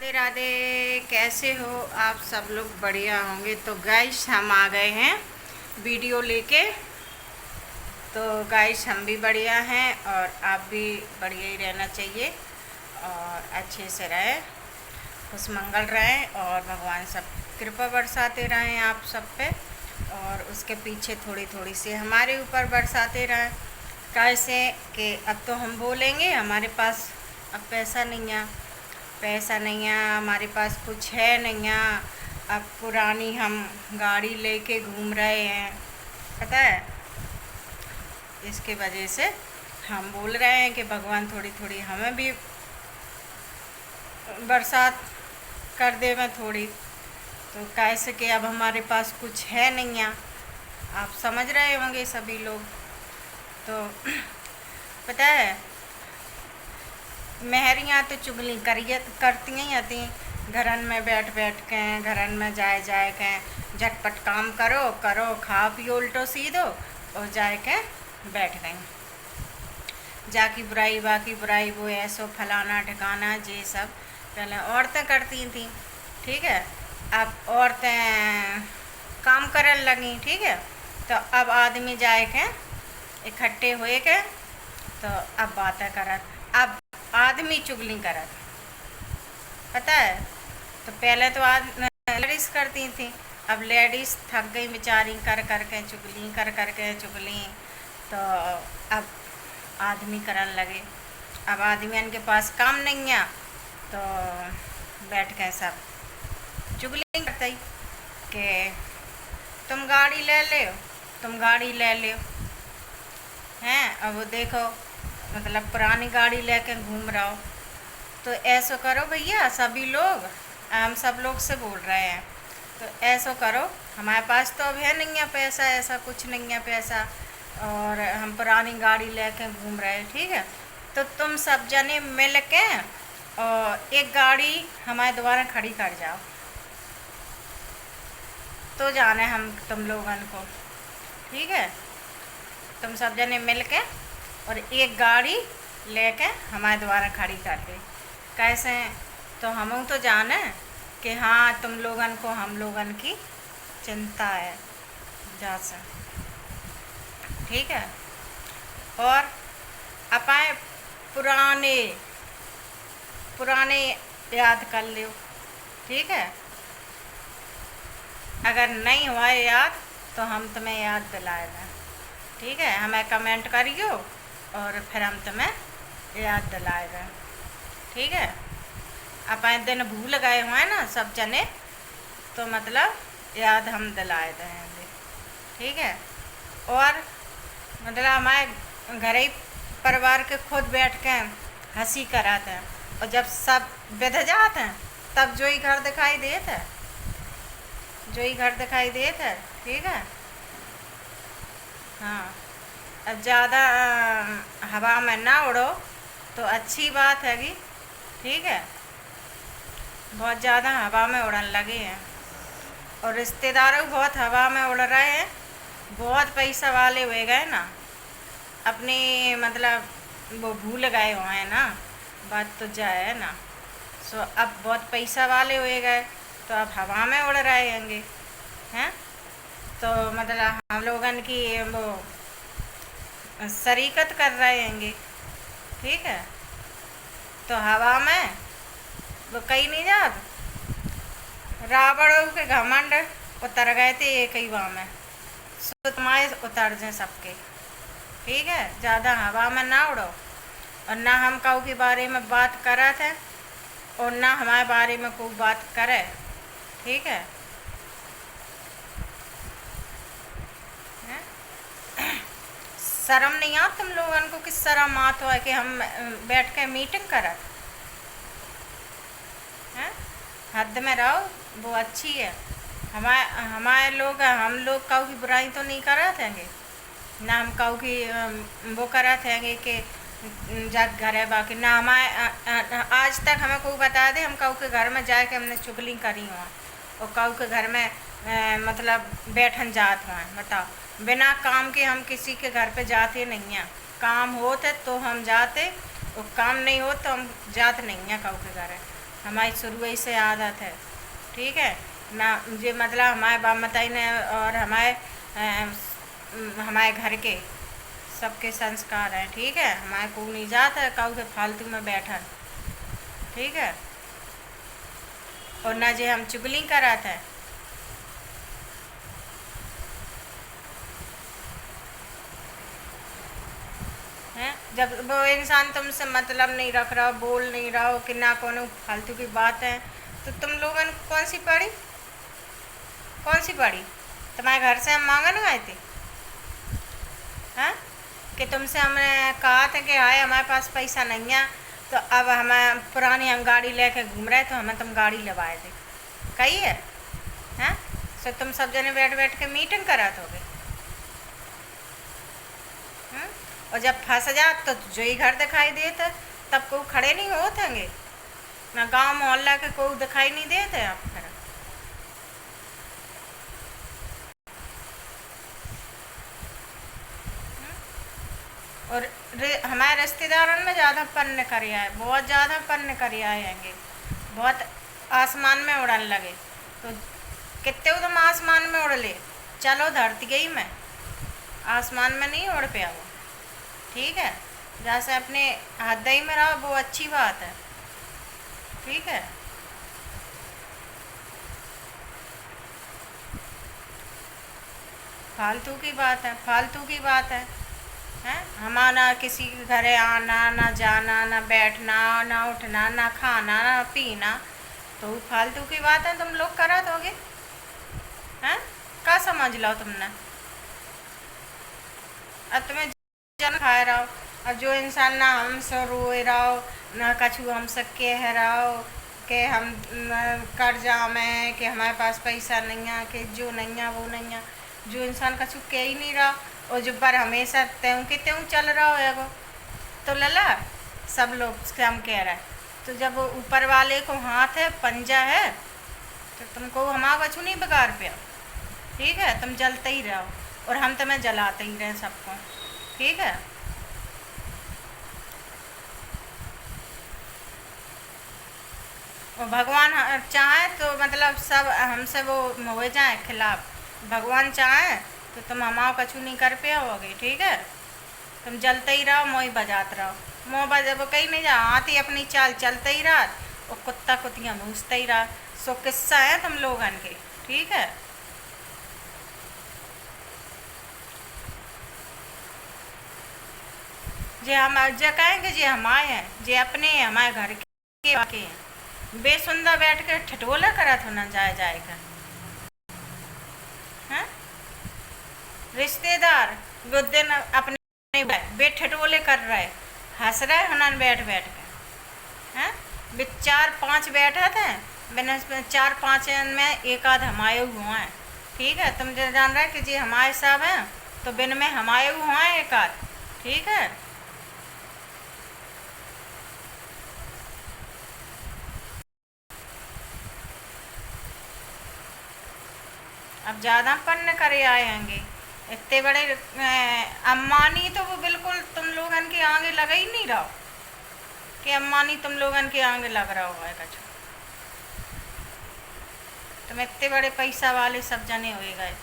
राधे राधे। कैसे हो आप सब लोग? बढ़िया होंगे। तो गाइस हम आ गए हैं वीडियो लेके। तो गाइस हम भी बढ़िया हैं और आप भी बढ़िया ही रहना चाहिए और अच्छे से रहें, खुश मंगल रहें और भगवान सब कृपा बरसाते रहें आप सब पे, और उसके पीछे थोड़ी थोड़ी सी हमारे ऊपर बरसाते रहें। कैसे कि अब तो हम बोलेंगे हमारे पास अब पैसा नहीं है, हमारे पास कुछ है नहीं है। अब पुरानी हम गाड़ी लेके घूम रहे हैं, पता है। इसके वजह से हम बोल रहे हैं कि भगवान थोड़ी थोड़ी हमें भी बरसात कर दे में थोड़ी। तो कैसे कि अब हमारे पास कुछ है नहीं है, आप समझ रहे होंगे सभी लोग। तो पता है मेहरियाँ तो चुगली करती ही आती घरन में बैठ बैठ के, घरन में जाए के झटपट काम करो करो, खा पियो उल्टो सीधो और जाए के बैठ गई। जाकी बुराई बाकी बुराई, वो ऐसो फलाना ठिकाना, ये सब पहले औरतें करती थी, ठीक है। अब औरतें काम करने लगी, ठीक है। तो अब आदमी जाए के इकट्ठे हुए के तो अब बातें करत, अब आदमी चुगली करत, पता है। तो पहले तो लेडीज़ करती थी, अब लेडीज़ थक गई बेचारी कर के चुगली। तो अब आदमी करने लगे। अब आदमियों के पास काम नहीं है तो बैठ के सब चुगली करते ही कि तुम गाड़ी ले ले हैं। अब वो देखो मतलब पुरानी गाड़ी लेके घूम रहा हो। तो ऐसा करो भैया, सभी लोग हम सब लोग से बोल रहे हैं, तो ऐसा करो, हमारे पास तो अब है नहीं है पैसा, ऐसा कुछ नहीं है पैसा, और हम पुरानी गाड़ी लेके घूम रहे हैं, ठीक है। तो तुम सब जने मिल के और एक गाड़ी हमारे द्वारा खड़ी कर जाओ, तो जाने हम तुम लोगन को, ठीक है। तुम सब जने मिल के और एक गाड़ी लेके हमारे द्वारा खड़ी कर दे। कैसे? तो हम तो जाने कि हाँ तुम लोगन को हम लोगन की चिंता है जा से, ठीक है। और अपाए पुराने पुराने याद कर लो, ठीक है। अगर नहीं हुआ याद तो हम तुम्हें याद दिलाएंगे, ठीक है। हमें कमेंट करियो और फिर हम तुम्हें याद दिलाएंगे, ठीक है। अपन दिन भूल गए हुए हैं ना सब जने, तो मतलब याद हम दिलाए देंगे, ठीक है। और मतलब हमारे घर ही परिवार के खुद बैठ के हंसी कराते हैं, और जब सब बिध जाते हैं तब जो ही घर दिखाई देता है, ठीक है। हाँ, अब ज़्यादा हवा में ना उड़ो तो अच्छी बात हैगी, ठीक है। बहुत ज़्यादा हवा में उड़न लगे हैं और रिश्तेदारों बहुत हवा में उड़ रहे हैं, बहुत पैसा वाले हुए गए ना, अपनी मतलब वो भूल गए हुए हैं ना, बात तो जाए ना। सो अब बहुत पैसा वाले हुए गए तो अब हवा में उड़ रहे होंगे हैं। तो मतलब हम लोगन की वो शरीकत कर रहे होंगे, ठीक है। तो हवा में वो कहीं नहीं जात, रावण के घमंड उतर गए थे एक ही बार में, सो तुम्हारे उतर जाए सबके, ठीक है। ज़्यादा हवा में ना उड़ो, और ना हम काऊ के बारे में बात करा थे और ना हमारे बारे में कोई बात करे, ठीक है। शर्म नहीं आ तुम लोगन को? किस शर्म आत हो कि हम बैठ के मीटिंग करत हैं? हद में रहो, वो अच्छी है। हमारे लोग, हम लोग काऊ की बुराई तो नहीं करत हैंगे, ना हम काऊ की वो करत हैंगे कि जग घर है बाकी ना। हमारे आज तक हमें कोई बता दे हम काऊ के घर में जाए के हमने चुगली करी हुआ और काऊ के घर में मतलब बैठन जात हुआ, बताओ। बिना काम के हम किसी के घर पे जाते नहीं हैं, काम होते तो हम जाते और काम नहीं हो तो हम जाते नहीं हैं काऊ के घर है। हमारी शुरू ही से आदत है, ठीक है ना। जो मतलब हमारे बाप मताई ने और हमारे घर के सबके संस्कार हैं, ठीक है। हमारे को नहीं जाता है कहू के फालतू में बैठन, ठीक है। और ना जे हम चुगली करत है। हैं जब वो इंसान तुमसे मतलब नहीं रख रहा हो, बोल नहीं रहा हो कि ना कोनो फालतू की बात है, तो तुम लोगन कौन सी पड़ी, कौन सी पड़ी। तुम्हारे घर से हम मांगन गए थे, हैं कि तुमसे हमने कहा था कि हाय हमारे पास पैसा नहीं है, तो अब हमें पुरानी हम गाड़ी लेके घूम रहे तो हमें तुम गाड़ी लवाए थे, कही है हैं। सो तुम सब जने बैठ बैठ के मीटिंग करा दोगे। और जब फंस जात तो जो ही घर दिखाई देता, तब को खड़े नहीं होते होंगे ना, गांव मोहल्ला के कोई दिखाई नहीं देते आप फिर। और हमारे रिश्तेदारों में ज़्यादा पन्न करिया है, बहुत ज़्यादा पन्न करिया है, बहुत आसमान में उड़न लगे। तो कितने तुम आसमान में उड़ ले, चलो धरती गई में, आसमान में नहीं उड़ पाया वो, ठीक है। जैसे अपने हृदय में रहो वो अच्छी बात है, ठीक है। फालतू की बात है, फालतू की बात है, हैं। हमारा किसी के घरे आना ना जाना, ना बैठना, ना उठना, ना खाना, ना पीना, तो फालतू की बात है। तुम लोग करा दोगे, हैं। क्या समझ लो तुमने। अब तुम्हें जन खाए रहो, और जो इंसान ना हमसे रोए रहो, ना कछु हमसे कह रहो कि हम कर्जा में, कि हमारे पास पैसा नहीं है, कि जो नहीं है वो नहीं है, जो इंसान कछु कह ही नहीं रहा, और जो पर हमेशा त्यों के त्यों चल रहा हो एगो, तो लला सब लोग से हम कह रहा है। तो जब ऊपर वाले को हाथ है, पंजा है, तो तुमको हमारा कछु नहीं बिगाड़ पाया, ठीक है। तुम जलते ही रहो और हम तुम्हें जलाते ही रहे सबको, ठीक है। और भगवान चाहे तो मतलब सब हमसे वो हो जाए खिलाफ, भगवान चाहे तो तुम हमारा कछु नहीं कर पे होगे, ठीक है। तुम जलते ही रहो, मोई बजाते रहो, मोह बजा वो कहीं नहीं जा, आती अपनी चाल चलते ही रहा, और कुत्ता कुतियाँ भूसते ही रहा। सो किस्सा है तुम लोगन के, ठीक है। जे हम जे कहेंगे जे हमारे हैं, जे अपने हैं, हमारे घर के वाके हैं, बेसुंदा बैठ के ठठोला करा था ना जाए जाएगा, हैं। रिश्तेदार वो दिन अपने बेठठोले कर रहे, हंस रहे हनन बैठ बैठ के, हैं। बे 4-5 बैठा थे, मैंने 4-5 में एक आध हमारे हुआ है, ठीक है। तुम जो जान रहे कि जी हमारे साहब हैं, तो बिन में हमारे हुआ है एक आध, ठीक है। अब ज़्यादा पन्न करे आएंगे इतने बड़े अम्मानी, तो वो बिल्कुल तुम लोगन के आगे लगा ही नहीं रहो कि अम्मानी तुम लोगन के आगे लग रहा हुआ है कछु। तुम इतने बड़े पैसा वाले सब जने हुए गए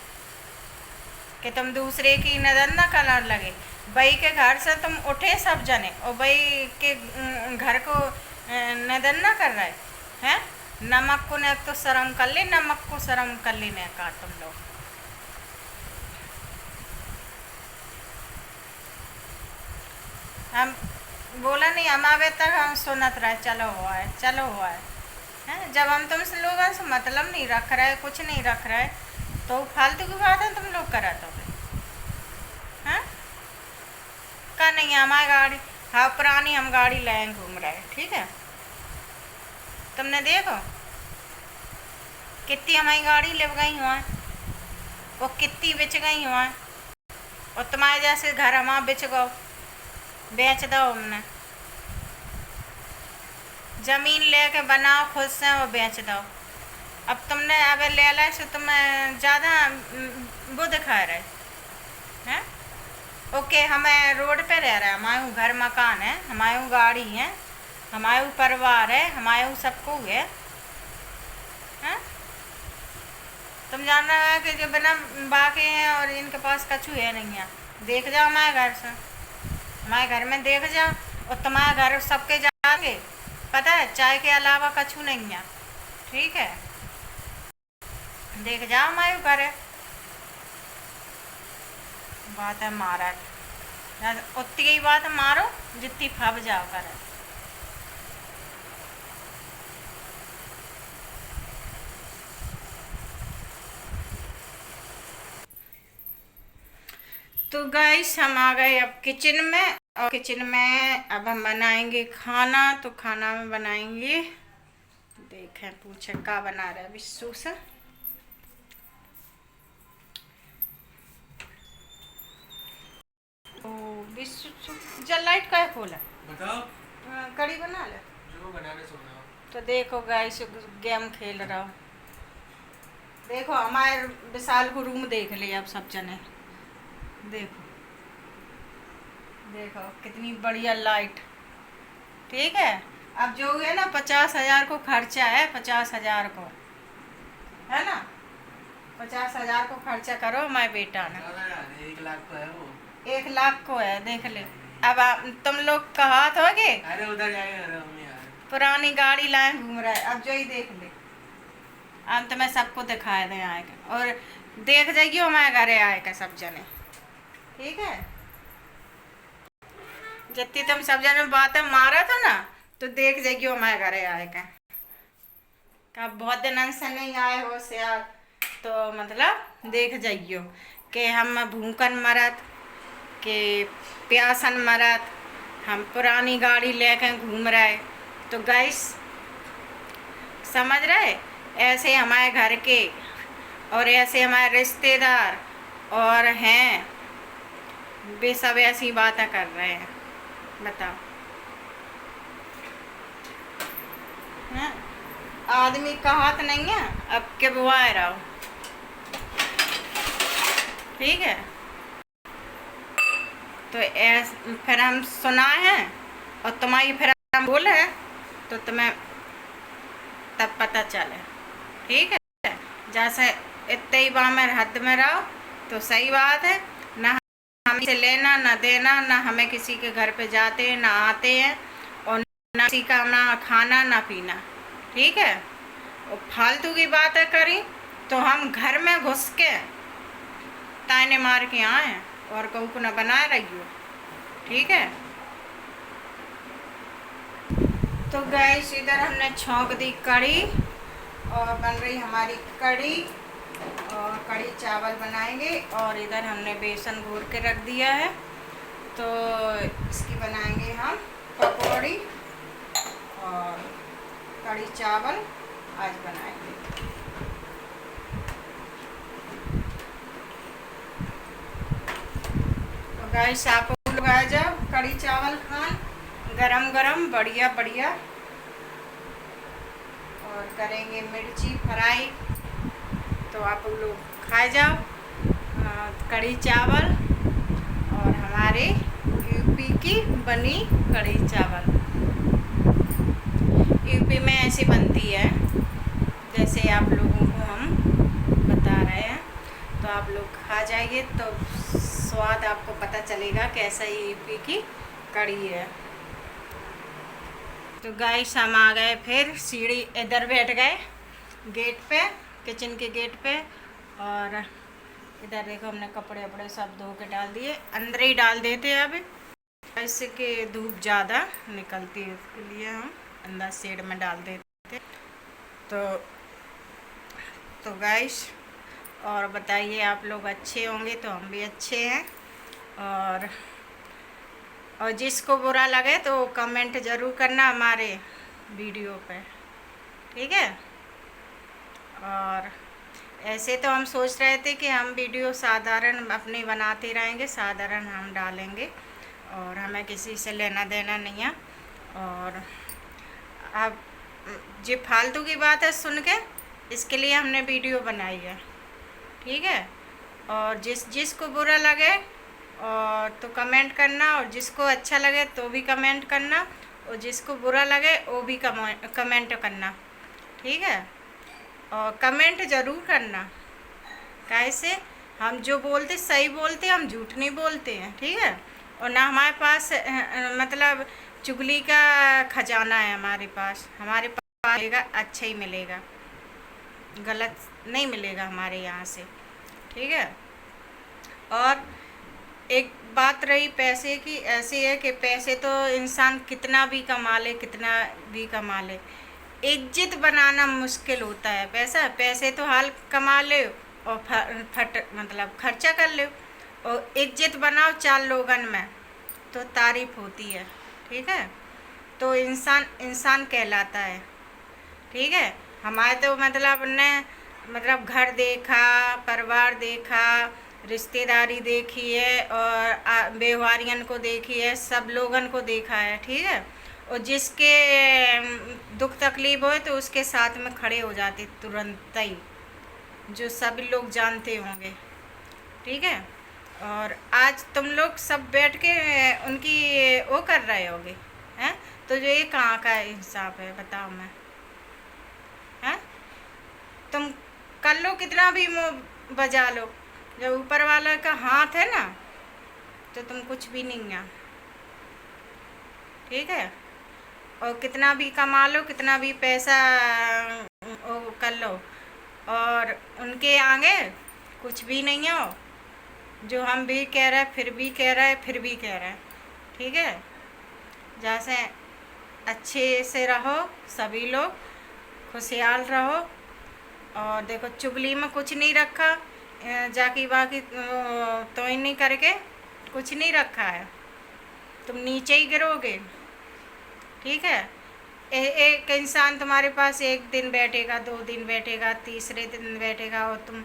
कि तुम दूसरे की नजर न करने लगे। बई के घर से तुम उठे सब जने, और बई के घर को नजर न कर रहे हैं। नमक को ने तो शर्म कर ले, नमक को शर्म कर लेने का तुम लोग। हम बोला नहीं, हमारे तक हम सुनत रहे, चलो हुआ है, चलो हुआ है। जब हम तुमसे लोगों से मतलब नहीं रख रहे, कुछ नहीं रख रहे, तो फालतू की बात है तुम लोग करा दोगे, हैं। का नहीं हमारी गाड़ी, हाँ पुरानी हम गाड़ी लाए घूम रहे, ठीक है। तुमने देखो कितनी हमारी गाड़ी ले गई हुआ है, वो कितनी बेच गई हुआ है, और तुम्हारे जैसे घर हमारा बेच गो, बेच दो हमने। ज़मीन लेके बनाओ खुद से, वो बेच दो। अब तुमने अब ले ला से तुम्हें ज़्यादा वो दिखा रहे हैं। ओके हमें रोड पे रह रहा है, हमारे घर मकान है, हमारे गाड़ी है, हमारे परिवार है, हमारे सबको है। हैं? तुम जान रहे हो कि जो बिना बाके हैं और इनके पास कछु है नहीं है। देख जाओ हमारे घर से, हमारे घर में देख जाओ, और तुम्हारे घर सबके जाके पता है चाय के अलावा कछु नहीं है। ठीक है, देख जाओ हमारे घर है। बात है मारा, उतनी ही बात मारो जितनी फब जाओ करे। तो गाइस हम आ गए अब किचन में, और किचन में अब हम बनाएंगे खाना। तो खाना में बनाएंगे, देखें पूछे क्या बना रहे विश्व से। ओ विश्व जल लाइट का खोला, बताओ। कड़ी बना ले जो बनाने सो बनाओ। तो देखो गाइस गेम खेल रहा हो। देखो हमारे विशाल को रूम देख लिया अब सब जने। देखो देखो कितनी बढ़िया लाइट। ठीक है, अब जो है ना 50,000 को खर्चा है, 50,000 को है ना, 50,000 को खर्चा करो मैं बेटा ने। 1 लाख को है वो। 1 लाख को है, देख ले। अब तुम लोग कहा था कि अरे उधर जाएंगे, अरे मम्मी यार पुरानी गाड़ी लाए घूम रहा है, अब जो ही देख ले। अंत में सबको दिखाए दे आएगा, और देख जाइए हमारे घरे आएगा सब जने। ठीक है, जितनी तुम सब जने बातें मारा था ना, तो देख जाइए हमारे घरे आएगा। का बहुत दिन से नहीं आए हो यार, तो मतलब देख जाइयो कि हम भूखन मरत के प्यासन मरत, हम पुरानी गाड़ी लेके घूम रहे। तो गाइस समझ रहे, ऐसे हमारे घर के और ऐसे हमारे रिश्तेदार और हैं, वे सब ऐसी बातें कर रहे हैं। बताओ हैं? आदमी का हाथ नहीं है, अब के बुआए रहो। ठीक है, तो फिर हम सुनाए हैं और तुम्हारी फिर हम बोले हैं, तो तुम्हें तब पता चले। ठीक है, जैसे इतने ही बार में हद में रहो तो सही बात है। ना हमें से लेना ना देना, ना हमें किसी के घर पे जाते हैं ना आते हैं, और ना किसी का ना खाना ना पीना। ठीक है, और फालतू की बातें करी तो हम घर में घुस के ताने मार के आए और कहूँ को न बनाए रही हो। ठीक है, तो गैस इधर हमने छौंक दी कड़ी, और बन रही हमारी कड़ी, और कड़ी चावल बनाएंगे। और इधर हमने बेसन घोर के रख दिया है, तो इसकी बनाएंगे हम पकौड़ी, और कड़ी चावल आज बनाएंगे। तो गाइस आप लोग आ जाओ कड़ी चावल खान, गरम गरम बढ़िया बढ़िया, और करेंगे मिर्ची फ्राई। तो आप लोग खा जाओ कड़ी चावल, और हमारे यूपी की बनी कड़ी चावल। यूपी में ऐसी बनती है जैसे आप लोगों को हम बता रहे हैं, तो आप लोग खा जाइए तो स्वाद आपको पता चलेगा कैसा ये यूपी की कड़ी है। तो गाइस हम आ गए, फिर सीढ़ी इधर बैठ गए गेट पे, किचन के गेट पे, और इधर देखो हमने कपड़े वपड़े सब धो के डाल दिए, अंदर ही डाल देते हैं अभी, ऐसे कि धूप ज़्यादा निकलती है, उसके लिए हम अंदर शेड में डाल देते। तो गाइस और बताइए, आप लोग अच्छे होंगे तो हम भी अच्छे हैं, और जिसको बुरा लगे तो कमेंट ज़रूर करना हमारे वीडियो पे। ठीक है, और ऐसे तो हम सोच रहे थे कि हम वीडियो साधारण अपनी बनाते रहेंगे, साधारण हम डालेंगे, और हमें किसी से लेना देना नहीं है। और अब जो फालतू की बात है सुन के, इसके लिए हमने वीडियो बनाई है। ठीक है, और जिसको बुरा लगे और तो कमेंट करना, और जिसको अच्छा लगे तो भी कमेंट करना, और जिसको बुरा लगे वो भी कमेंट करना, ठीक है। और कमेंट ज़रूर करना, कैसे हम जो बोलते सही बोलते, हम झूठ नहीं बोलते हैं, ठीक है। और ना हमारे पास मतलब चुगली का खजाना है हमारे पास मिलेगा, अच्छा ही मिलेगा, गलत नहीं मिलेगा हमारे यहाँ से, ठीक है। और एक बात रही पैसे की, ऐसी है कि पैसे तो इंसान कितना भी कमा ले, कितना भी कमा ले, इज्जत बनाना मुश्किल होता है। पैसे तो हाल कमा ले और मतलब खर्चा कर ले, और इज्जत बनाओ 4 लोगन में तो तारीफ होती है, ठीक है। तो इंसान इंसान कहलाता है, ठीक है। हमारे तो मतलब घर देखा, परिवार देखा, रिश्तेदारी देखी है, और व्यवहारियन को देखी है, सब लोगन को देखा है, ठीक है। और जिसके दुख तकलीफ हो तो उसके साथ में खड़े हो जाते तुरंत ही, जो सभी लोग जानते होंगे, ठीक है। और आज तुम लोग सब बैठ के उनकी वो कर रहे होगे, हैं। तो जो ये कहाँ का हिसाब है बताओ मैं, हैं। तुम कर लो कितना भी मुँह बजा लो, जब ऊपर वाला का हाथ है ना तो तुम कुछ भी नहीं है, ठीक है। और कितना भी कमा लो, कितना भी पैसा वो कर लो, और उनके आगे कुछ भी नहीं हो। जो हम भी कह रहे हैं, फिर भी कह रहे हैं, फिर भी कह रहे हैं, ठीक है। जैसे अच्छे से रहो, सभी लोग खुशहाल रहो। और देखो चुगली में कुछ नहीं रखा, जाकी बाकी तो ही नहीं करके कुछ नहीं रखा है, तुम नीचे ही गिरोगे, ठीक है। एक इंसान तुम्हारे पास एक दिन बैठेगा, 2 दिन बैठेगा, तीसरे दिन बैठेगा, और तुम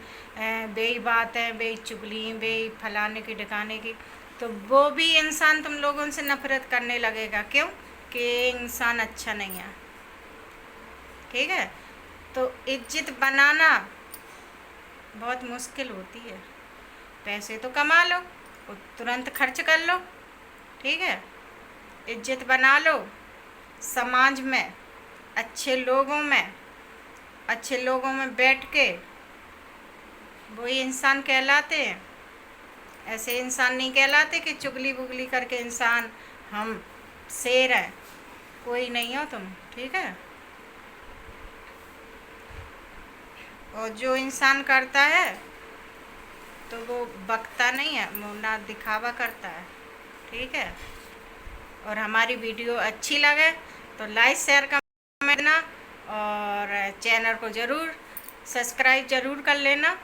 बेई बातें, बेई चुगली, बेई फलाने की ढकाने की, तो वो भी इंसान तुम लोगों से नफरत करने लगेगा। क्यों? कि इंसान अच्छा नहीं है, ठीक है। तो इज्जत बनाना बहुत मुश्किल होती है। पैसे तो कमा लो और तुरंत खर्च कर लो, ठीक है। इज्जत बना लो, समाज में अच्छे लोगों में बैठ के वही इंसान कहलाते हैं। ऐसे इंसान नहीं कहलाते कि चुगली बुगली करके इंसान हम शेर हैं, कोई नहीं हो तुम, ठीक है। और जो इंसान करता है तो वो बकता नहीं है, मुन्ना दिखावा करता है, ठीक है। और हमारी वीडियो अच्छी लगे तो लाइक शेयर कमेंट देना, और चैनल को ज़रूर सब्सक्राइब ज़रूर कर लेना,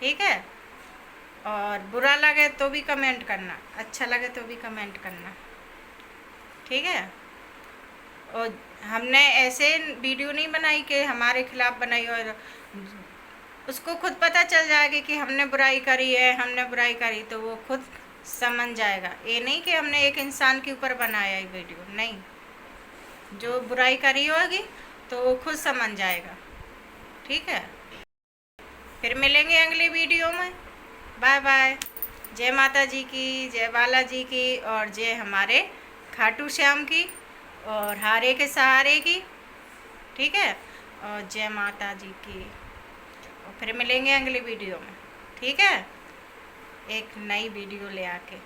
ठीक है। और बुरा लगे तो भी कमेंट करना, अच्छा लगे तो भी कमेंट करना, ठीक है। और हमने ऐसे वीडियो नहीं बनाई कि हमारे खिलाफ बनाई, और उसको खुद पता चल जाएगा कि हमने बुराई करी है, हमने बुराई करी, तो वो खुद समझ जाएगा। ये नहीं कि हमने एक इंसान के ऊपर बनाया ये वीडियो, नहीं। जो बुराई करी होगी तो वो खुद समझ जाएगा, ठीक है। फिर मिलेंगे अगली वीडियो में। Bye bye. जय माता जी की, जय बालाजी की, और जय हमारे खाटू श्याम की, और हारे के सहारे की, ठीक है। और जय माता जी की। और फिर मिलेंगे अगली वीडियो में, ठीक है, एक नई वीडियो ले आके।